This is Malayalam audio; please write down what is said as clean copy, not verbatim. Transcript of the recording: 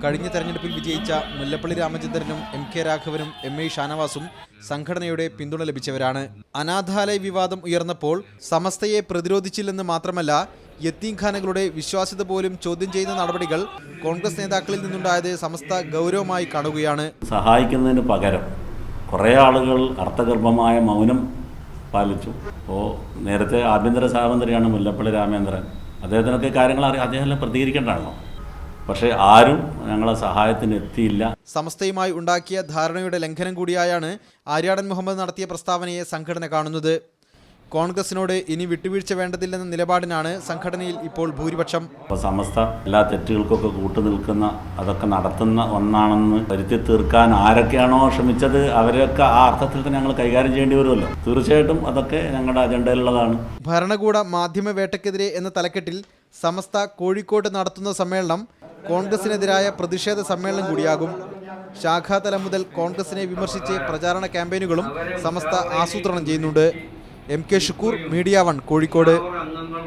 കഴിഞ്ഞ തെരഞ്ഞെടുപ്പിൽ വിജയിച്ച മുല്ലപ്പള്ളി രാമചന്ദ്രനും MK രാഘവനും MA ഷാനവാസും സംഘടനയുടെ പിന്തുണ ലഭിച്ചവരാണ്. അനാഥാലയ വിവാദം ഉയർന്നപ്പോൾ സമസ്തയെ പ്രതിരോധിച്ചില്ലെന്ന് മാത്രമല്ല, യത്തീംഖാനകളുടെ വിശ്വാസ്യത പോലും ചോദ്യം ചെയ്യുന്ന നടപടികൾ കോൺഗ്രസ് നേതാക്കളിൽ നിന്നുണ്ടായത് സമസ്ത ഗൗരവമായി കാണുകയാണ്. സഹായിക്കുന്നതിന് പകരം കുറേ ആളുകൾ അർത്ഥഗർഭമായ മൗനം പാലിച്ചു. അപ്പോൾ നേരത്തെ ആഭ്യന്തര സഹമന്ത്രിയാണ് മുല്ലപ്പള്ളി രാമചന്ദ്രൻ. അദ്ദേഹത്തിനൊക്കെ കാര്യങ്ങൾ അറിയാം, അദ്ദേഹം പ്രതികരിക്കേണ്ടതാണല്ലോ. പക്ഷേ ആരും ഞങ്ങളെ സഹായത്തിന് എത്തിയില്ല. സമസ്തയുമായി ഉണ്ടാക്കിയ ധാരണയുടെ ലംഘനം കൂടിയായാണ് ആര്യാടൻ മുഹമ്മദ് നടത്തിയ പ്രസ്താവനയെ സംഘടന കാണുന്നത്. കോൺഗ്രസിനോട് ഇനി വിട്ടുവീഴ്ച വേണ്ടതില്ലെന്ന നിലപാടിനാണ് സംഘടനയിൽ ഇപ്പോൾ ഭൂരിപക്ഷം. അപ്പോൾ സമസ്ത എല്ലാ തെറ്റുകൾക്കൊക്കെ കൂട്ടുനിൽക്കുന്ന, അതൊക്കെ നടത്തുന്ന ഒന്നാണെന്ന് വരുത്തി തീർക്കാൻ ആരൊക്കെയാണോ ശ്രമിച്ചത് അവരൊക്കെ ആ അർത്ഥത്തിൽ തന്നെ ഞങ്ങൾ കൈകാര്യം ചെയ്യേണ്ടി വരുമല്ലോ. തീർച്ചയായിട്ടും അതൊക്കെ ഞങ്ങളുടെ അജണ്ടയിലുള്ളതാണ്. ഭരണകൂട മാധ്യമ വേട്ടയ്ക്കെതിരെ എന്ന തലക്കെട്ടിൽ സമസ്ത കോഴിക്കോട് നടത്തുന്ന സമ്മേളനം കോൺഗ്രസിനെതിരായ പ്രതിഷേധ സമ്മേളനം കൂടിയാകും. ശാഖാതലം മുതൽ കോൺഗ്രസിനെ വിമർശിച്ച് പ്രചാരണ ക്യാമ്പയിനുകളും സമസ്ത ആസൂത്രണം ചെയ്യുന്നുണ്ട്. MK Shukkur, media 1, Kozhikode.